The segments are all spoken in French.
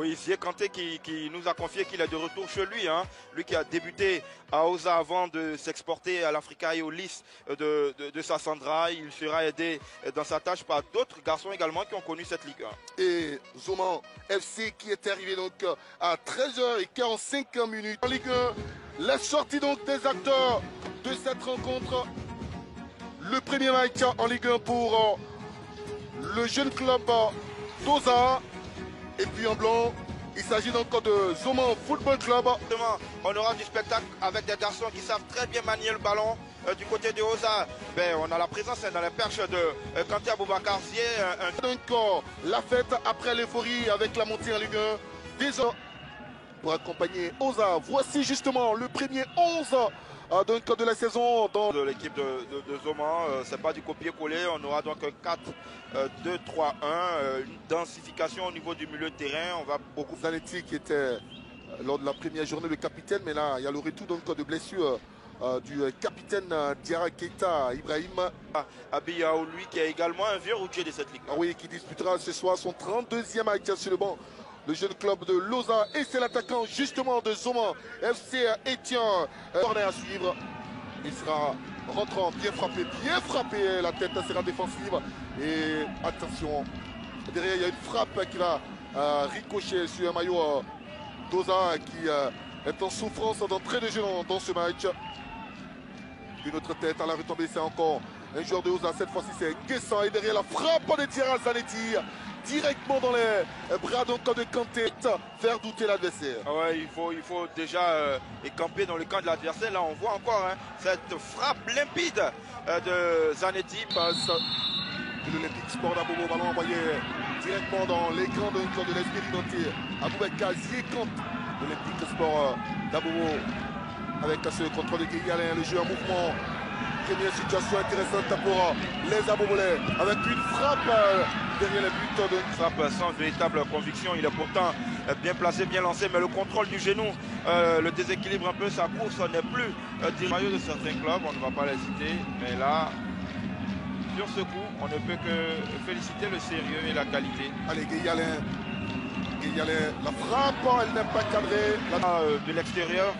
Oui, c'est Kanté qui nous a confié qu'il est de retour chez lui. Hein. Lui qui a débuté à Osa avant de s'exporter à l'Africa et au Lys de Sassandra. Il sera aidé dans sa tâche par d'autres garçons également qui ont connu cette Ligue 1. Et Zoma FC qui est arrivé donc à 13h45 minutes en Ligue 1. La sortie donc des acteurs de cette rencontre. Le premier match en Ligue 1 pour le jeune club d'Osa. Et puis en blanc, il s'agit donc de Zoma Football Club. On aura du spectacle avec des garçons qui savent très bien manier le ballon. Du côté de Osa, on a la présence dans les perches de Kanté Aboubakar. Donc la fête après l'euphorie avec la montée en Ligue 1. Déjà pour accompagner Osa. Voici justement le premier 11 donc de la saison dans de l'équipe de Zoma. C'est pas du copier-coller. On aura donc 4-2-3-1, une densification au niveau du milieu de terrain. On va beaucoup. Zanetti qui était lors de la première journée le capitaine, mais là il y a le retour donc de blessure du capitaine Diarra Keita Ibrahim Abiyaou, lui qui est également un vieux routier de cette ligue. Oui, qui disputera ce soir son 32e match sur le banc. Le jeune club de Loza, et c'est l'attaquant justement de Zoma FC Etienne. Corner à suivre. Il sera rentrant, bien frappé. La tête sera défensive. Et attention, derrière il y a une frappe qui va ricocher sur un maillot d'Oza qui est en souffrance d'entrée de jeu dans ce match. Une autre tête à la retombée, c'est encore un joueur de Oza. Cette fois-ci c'est Guessan, et derrière la frappe de Diarra Zanetti. Directement dans les bras donc de Kanté, faire douter l'adversaire. Ouais, il faut déjà camper dans le camp de l'adversaire. Là, on voit encore cette frappe limpide de Zanetti. Passe de l'Olympique Sport d'Abobo, ballon envoyé directement dans l'écran de l'Esprit Aboubakar Ziekant de l'Olympique Sport d'Abobo avec ce contrôle de Guégalin, le jeu en mouvement. Première situation intéressante pour les Abobolais avec une frappe derrière les buts de frappe sans véritable conviction. Il est pourtant bien placé, bien lancé, mais le contrôle du genou, le déséquilibre un peu, sa course n'est plus du maillot de certains clubs. On ne va pas les citer, mais là, sur ce coup, on ne peut que féliciter le sérieux et la qualité. Allez, Guégalin, la frappe, elle n'est pas cadrée. De l'extérieur,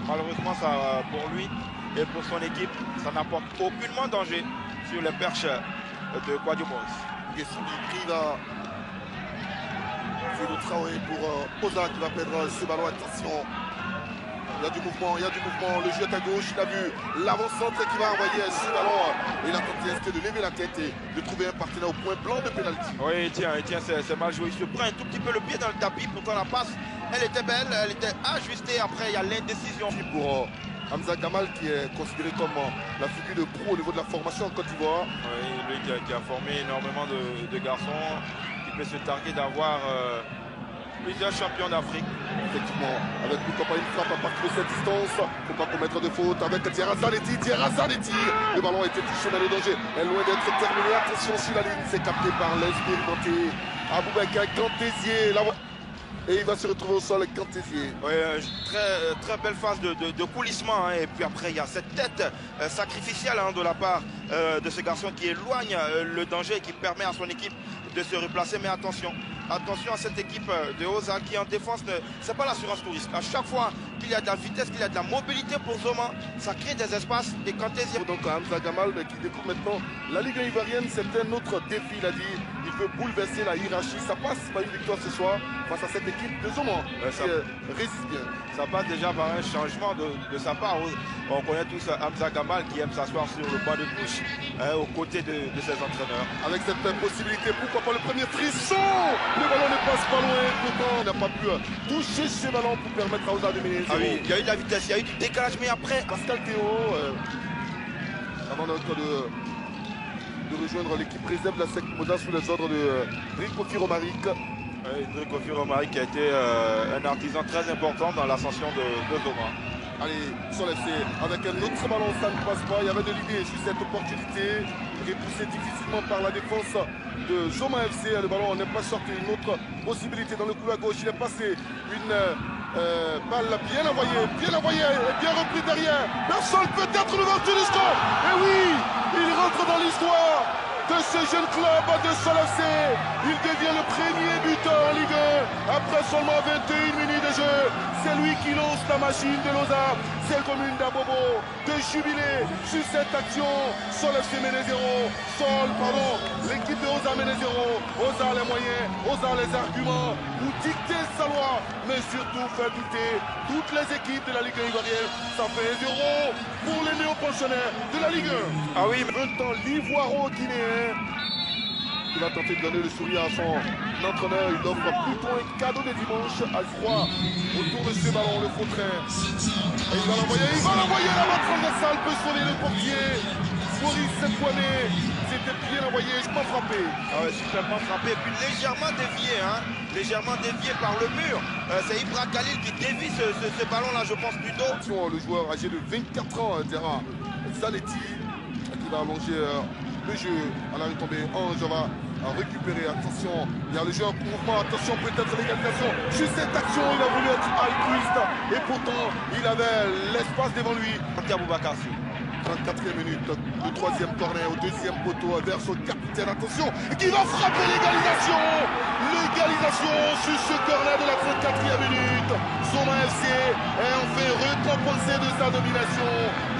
malheureusement, ça pour lui et pour son équipe, ça n'apporte aucunement danger sur les perches de Guadioumos. Guesson qui prive Félou Traoré pour Osa qui va perdre ce ballon. Attention, il y a du mouvement, le jeu est à gauche, il a vu l'avant-centre qui va envoyer ce ballon. Il a tenté de lever la tête et de trouver un partenaire au point blanc de pénalty. Oui, tiens, c'est mal joué. Il se prend un tout petit peu le pied dans le tapis, pourtant la passe, elle était belle, elle était ajustée. Après, il y a l'indécision. Pour Hamza Gamal qui est considéré comme la figure de proue au niveau de la formation en Côte d'Ivoire. Oui, lui qui a formé énormément de garçons, qui peut se targuer d'avoir plusieurs champions d'Afrique. Effectivement, avec pourquoi pas une frappe à partir de cette distance. Il ne faut pas commettre de faute avec Diarra Zanetti. Le ballon a été touché dans le danger. Elle est loin d'être terminée. Attention sur la ligne, c'est capté par l'expérimenté Aboubakar Kantézié. Et il va se retrouver au sol, Kantézié. Oui, très belle phase de coulissement. Et puis après, il y a cette tête sacrificielle de la part de ce garçon qui éloigne le danger et qui permet à son équipe de se replacer. Mais attention à cette équipe de Osa qui en défense, ce n'est pas l'assurance touriste. À chaque fois qu'il y a de la vitesse, qu'il y a de la mobilité pour Zoma, ça crée des espaces. Et Kantézié. Donc Hamza Gamal qui découvre maintenant la Ligue ivoirienne, c'est un autre défi, il a dit. Il veut bouleverser la hiérarchie. Ça passe par une victoire ce soir face à cette équipe de Zoma qui résiste bien. Ça passe déjà par un changement de sa part. On connaît tous Hamza Gamal qui aime s'asseoir sur le banc de touche aux côtés de ses entraîneurs. Avec cette possibilité, pourquoi pas le premier frisson. Le ballon ne passe pas loin. Pourtant, il n'a pas pu toucher ce ballon pour permettre à Osa de mener. Ah oui, il y a eu de la vitesse, il y a eu du décalage, mais après. Pascal Théo, avant de rejoindre l'équipe réserve de la SEC Moda sous les ordres de Rico Romaric. Rico Romaric qui a été un artisan très important dans l'ascension de Zoma. Allez, sur l'FC, avec un autre ballon, ça ne passe pas. Il y avait de l'idée sur cette opportunité, repoussée difficilement par la défense de Zoma FC. Le ballon n'est pas sorti. Une autre possibilité dans le couloir gauche. Il est passé une balle bien envoyée et bien repris derrière. Personne peut-être l'ouverture du score. Et oui, il rentre dans l'histoire de ce jeune club de Sol FC. Il devient le premier buteur en Ligue 1 après seulement 21 minutes de jeu. C'est lui qui lance la machine de Lausanne. C'est le commune d'Abobo de jubiler sur cette action. Sol FC mène 0. L'équipe de Oza mène 0. Oza les moyens, Oza les arguments pour dicter sa loi, mais surtout faire douter toutes les équipes de la Ligue 1 ivoirienne. Ça fait 1-0 pour les néo-pensionnaires de la Ligue 1. Ah oui, Maintenant, l'Ivoiro-Guinéen qui va tenter de donner le sourire à son entraîneur. Il offre plutôt un cadeau de dimanche à Froid autour de ce ballon, le faux train. Et il va l'envoyer la transversale, peut sauver le portier. Maurice Poinet, c'était bien envoyé, je m'en frappé. Ah ouais, superbement frappé, et puis légèrement dévié, hein, légèrement dévié par le mur. C'est Ibra Khalil qui dévie ce ballon-là, je pense plutôt. Le joueur âgé de 24 ans, Dera Zaletti, qui va allonger le jeu à la retombée. Ange va récupérer, attention, il y a le jeu en mouvement, attention, peut-être l'égalisation. Juste cette action, il a voulu être altruiste, et pourtant, il avait l'espace devant lui. Aboubacar. 34e minute, le troisième corner au deuxième poteau vers son capitaine, attention, qui va frapper l'égalisation. L'égalisation sur ce corner de la 34e minute. Zoma FC est enfin récompensé de sa domination.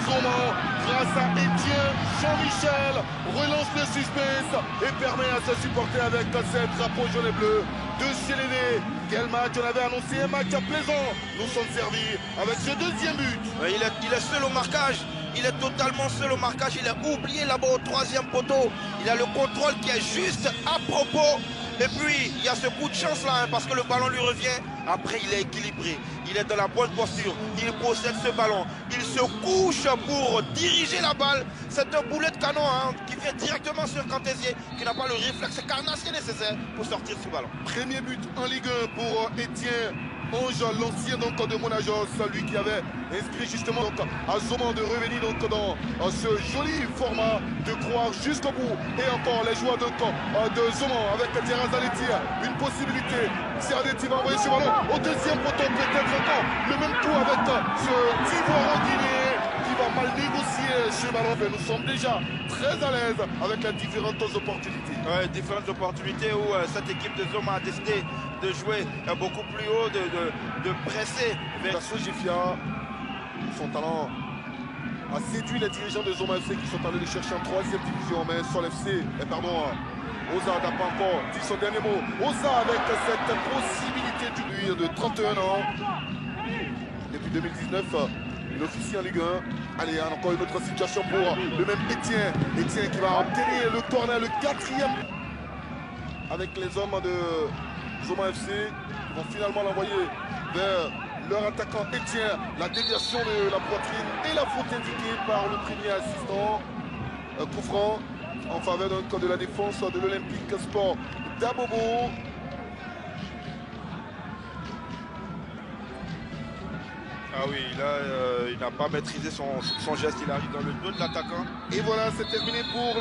Zoma, grâce à Etienne Jean-Michel, relance le suspense et permet à ses supporters avec ce drapeau jaune et bleu de s'élever. Quel match? On avait annoncé un match plaisant. Nous sommes servis avec ce deuxième but. Il est seul au marquage. Il est totalement seul au marquage. Il a oublié là-bas au troisième poteau. Il a le contrôle qui est juste à propos. Et puis, il y a ce coup de chance là, hein, parce que le ballon lui revient. Après, il est équilibré. Il est dans la bonne posture. Il possède ce ballon. Il se couche pour diriger la balle. C'est un boulet de canon hein, qui vient directement sur Cantésier, qui n'a pas le réflexe carnassier nécessaire pour sortir ce ballon. Premier but en Ligue 1 pour Etienne Ange, l'ancien de Monajos, lui qui avait inscrit justement à Zoman de revenir dans ce joli format, de croire jusqu'au bout. Et encore les joueurs de Zoman avec Dera Zaletti, une possibilité. Zaletti va envoyer ce ballon au deuxième poteau, peut-être encore le même coup avec ce Ivoirien guinéen qui va mal négocier ce ballon. Mais nous sommes déjà très à l'aise avec les différentes opportunités. Ouais, différentes opportunités où cette équipe de Zoma a décidé de jouer beaucoup plus haut, de presser. Verso Gifia, son talent a séduit les dirigeants de Zoma FC qui sont allés le chercher en 3e division. Mais Sol FC, Oza n'a pas encore dit son dernier mot. Oza avec cette possibilité de 31 ans. Depuis 2019, il officie en Ligue 1. Allez, encore une autre situation pour le même Etienne. Etienne qui va obtenir le corner, le 4e. Avec les hommes de Zoma FC, ils vont finalement l'envoyer vers leur attaquant Etienne. La déviation de la poitrine et la faute indiquée par le premier assistant. Coup franc en faveur de la défense de l'Olympique Sport d'Abobo. Ah oui, là, il n'a pas maîtrisé son geste, il arrive dans le dos de l'attaquant. Et voilà, c'est terminé pour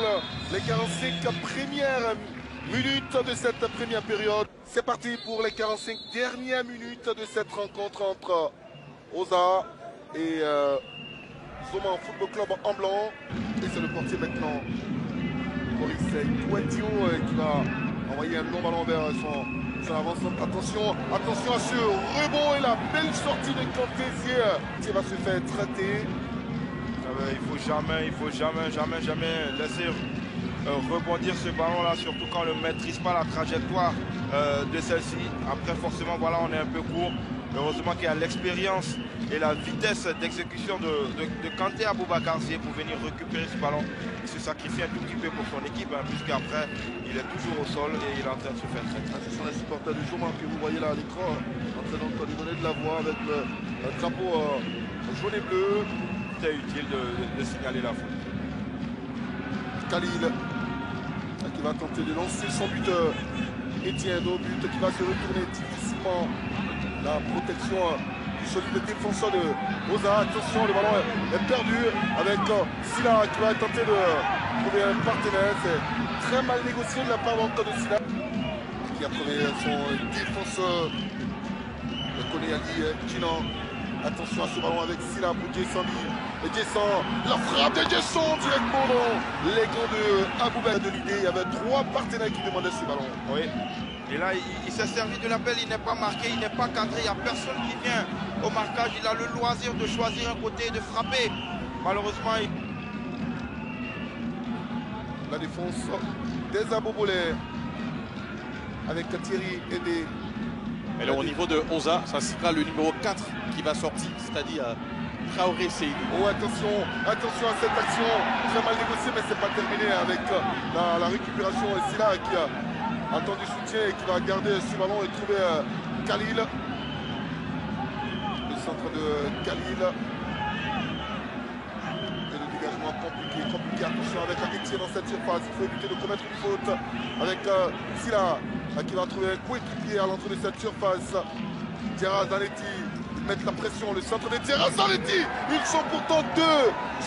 les 45 premières minutes de cette première période. C'est parti pour les 45 dernières minutes de cette rencontre entre Oza et Zoma Football Club en blanc. Et c'est le portier maintenant, Maurice Poitio, qui va envoyer un long ballon vers son avancement. Attention à ce rebond et la belle sortie de Cantésier qui va se faire traiter. Il faut jamais laisser rebondir ce ballon là, surtout quand on ne maîtrise pas la trajectoire de celle-ci. Après forcément voilà, on est un peu court. Heureusement qu'il y a l'expérience et la vitesse d'exécution de Kanté Aboubacar pour venir récupérer ce ballon. Il se sacrifie un tout petit peu pour son équipe, hein, puisqu'après il est toujours au sol et il est en train de se faire traiter. Ce sont les supporters du Zoman que vous voyez là à l'écran, en train de donner de la voix avec le drapeau jaune et bleu. C'est utile de signaler la faute. Khalil qui va tenter de lancer son buteur. Etienne au but qui va se retourner difficilement. La protection du solide défenseur de Oza. Attention, le ballon est perdu avec Silla qui va tenter de trouver un partenaire. C'est très mal négocié de la part de Silla qui a trouvé son défenseur. Le Konéali Kinan Attention à ce ballon avec Silla pour Djessambi. Et Djessan, la frappe de Djessan directement dans les gants de Aboubakar de l'idée. Il y avait 3 partenaires qui demandaient ce ballon. Oui. Et là, il s'est servi de l'appel, il n'est pas marqué, il n'est pas cadré, il n'y a personne qui vient au marquage. Il a le loisir de choisir un côté et de frapper. Malheureusement, la défense des Abobolais avec Thierry Aidé. Et là, au niveau de Oza, ça sera le numéro 4 qui va sortir, c'est-à-dire Traoré Seydou. Oh, attention à cette action. Très mal négociée, mais c'est pas terminé avec la récupération. Et c'est là qui a attendu soutien et qui va garder ce ballon et trouver Khalil. Le centre de Khalil. Et le dégagement compliqué. Attention avec Aguetier dans cette surface. Il faut éviter de commettre une faute. Avec Silla qui va trouver un coéquipier à l'entrée de cette surface. Diarra Zanetti. Mettre la pression, le centre de Diarra Zanetti. Ils sont pourtant 2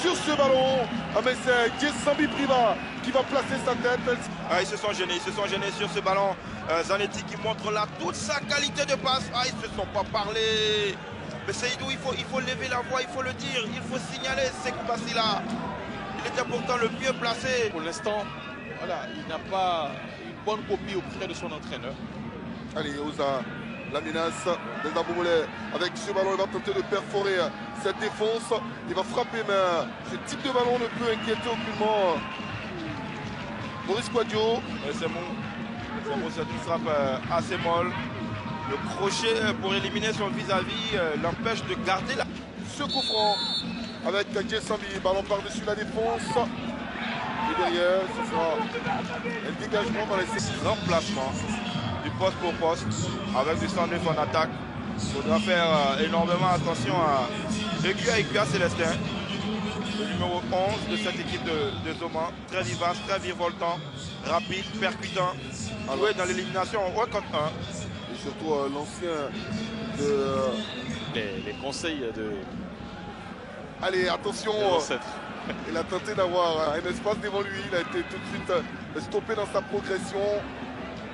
sur ce ballon. Ah, mais c'est Djessambi Priva qui va placer sa tête. Ah, ils se sont gênés sur ce ballon. Zanetti qui montre là toute sa qualité de passe. Ah, ils ne se sont pas parlé. Mais Seydou, il faut lever la voix, il faut le dire, il faut signaler Sekou Bassila. Il était pourtant le mieux placé. Pour l'instant, voilà, il n'a pas une bonne copie auprès de son entraîneur. Allez, Oza, la menace des Abobolais. Avec ce ballon, il va tenter de perforer cette défense. Il va frapper, mais ce type de ballon ne peut inquiéter aucunement Maurice Kouadio. C'est une frappe assez molle. Le crochet pour éliminer son vis-à-vis l'empêche de garder la... Ce coup franc avec Djessambi, ballon par-dessus la défense. Et derrière, ce sera un dégagement dans les remplacement du poste pour poste avec du 109 en attaque. Il faudra faire énormément attention à Ekua Célestin, le numéro 11 de cette équipe de Zoma. Très vivace, très virevoltant, rapide, percutant. Joué dans l'élimination 1 contre 1. Et surtout l'ancien de... Les conseils de... Allez, attention. Il a tenté d'avoir un espace devant lui. Il a été tout de suite stoppé dans sa progression.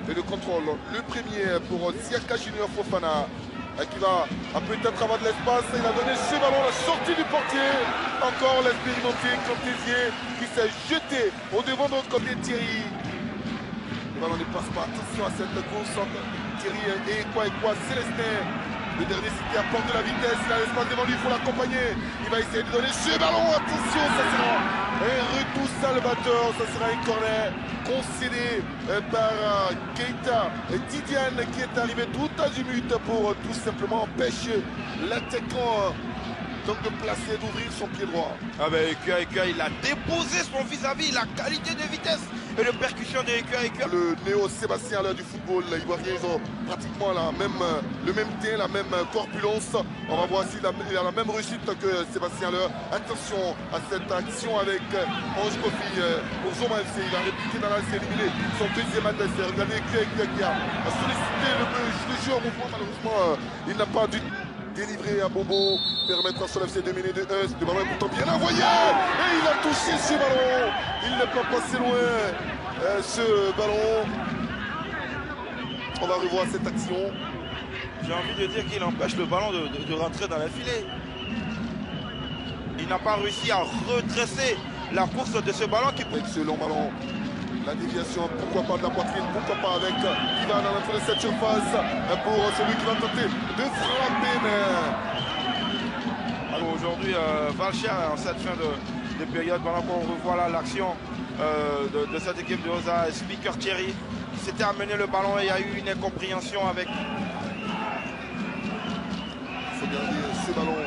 Et le contrôle, le premier pour Siaka Junior Fofana qui va peut-être avoir de l'espace. Il a donné ce ballon à la sortie du portier. Encore l'expérimenté Cantésier qui s'est jeté au devant de notre côté Thierry. Le ballon ne passe pas. Attention à cette course entre Thierry et quoi Célestin. Le dernier cité apporte de la vitesse. Il a l'espace devant lui, il faut l'accompagner. Il va essayer de donner ce ballon. Attention, ça sera un retour salvateur. Ça sera un corner concédé par Keita Didiane qui est arrivé tout azimut pour tout simplement empêcher l'attaquant donc de placer, d'ouvrir son pied droit. Ah ben Ekua, il a déposé son vis-à-vis, la qualité de vitesse et de percussion de Ekua. Le néo-Sébastien à l'heure du football, les Ivoiriens, ils ont pratiquement le même teint, la même corpulence. On va voir s'il a la même réussite que Sébastien Leur. Attention à cette action avec Ange Kofi pour Zoma FC. Il a répliqué dans la s'est éliminé son deuxième adversaire. Regardez Ekua qui a sollicité le jeu au mouvement. Malheureusement, il n'a pas dû délivrer à Bobo, permettre à son FC de mener de 1. Le ballon est pourtant bien envoyé et il a touché ce ballon. Il n'est pas passé loin ce ballon. On va revoir cette action. J'ai envie de dire qu'il empêche le ballon de rentrer dans le filet. Il n'a pas réussi à redresser la course de ce ballon qui... Avec ce long ballon, la déviation, pourquoi pas de la poitrine, pourquoi pas avec Ivan à l'entrée de cette surface pour celui qui va tenter de frapper, mais... Alors aujourd'hui, Valcher, en cette fin de période, pendant qu'on revoit là l'action de cette équipe de Oza, Speaker Thierry, s'était amené le ballon et il y a eu une incompréhension avec... Il faut garder ce ballon.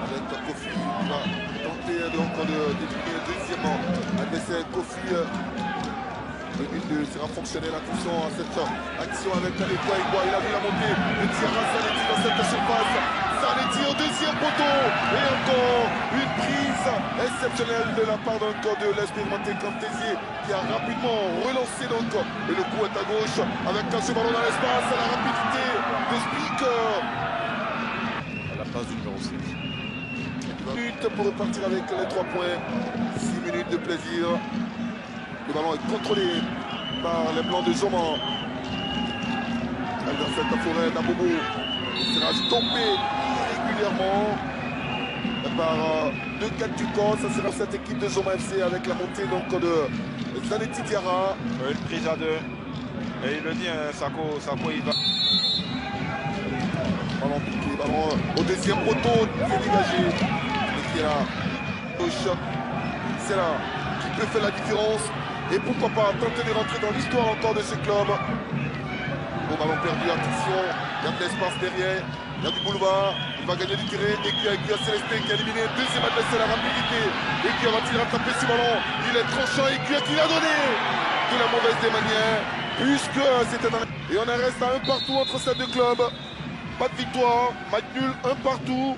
Avec Kofi, il va tenter donc de définir deuxièmement adversaire Kofi. Le but sera fonctionnel. Attention à cette action avec Ekua. Il a vu la montée de Diarra Zanetti dans cette surface. Zanetti au deuxième poteau. Et encore une prise exceptionnelle de la part de l'expérimenté Cantésier qui a rapidement relancé donc. Et le coup est à gauche avec ce ballon dans l'espace. La rapidité de Speaker. À la place du numéro 7. Pour repartir avec les 3 points. 6 minutes de plaisir. Le ballon est contrôlé par les blancs de Zoma. dans cette forêt d'Abobo. Il sera stoppé régulièrement par deux Katuko. Ça sera cette équipe de Zoma FC avec la montée donc, de Zanetti Diarra. Une prise à deux. Et il le dit, hein, Sako, il va. Ballon piqué, ballon au deuxième poteau, c'est dégagé. Et qui est là, gauche. C'est là qui peut faire la différence. Et pourquoi pas tenter de rentrer dans l'histoire encore de ce club. Bon ballon perdu, attention. Il y a de l'espace derrière. Il y a du boulevard. Il va gagner du terrain. Et qui a Célestin qui a éliminé un deuxième adversaire, la rapidité. Et qui va-t-il rattraper ce ballon? Il est tranchant et qui l'a donné de la mauvaise des manières. Puisque c'était dans... Et on en reste à un partout entre ces deux clubs. Pas de victoire, match nul, un partout.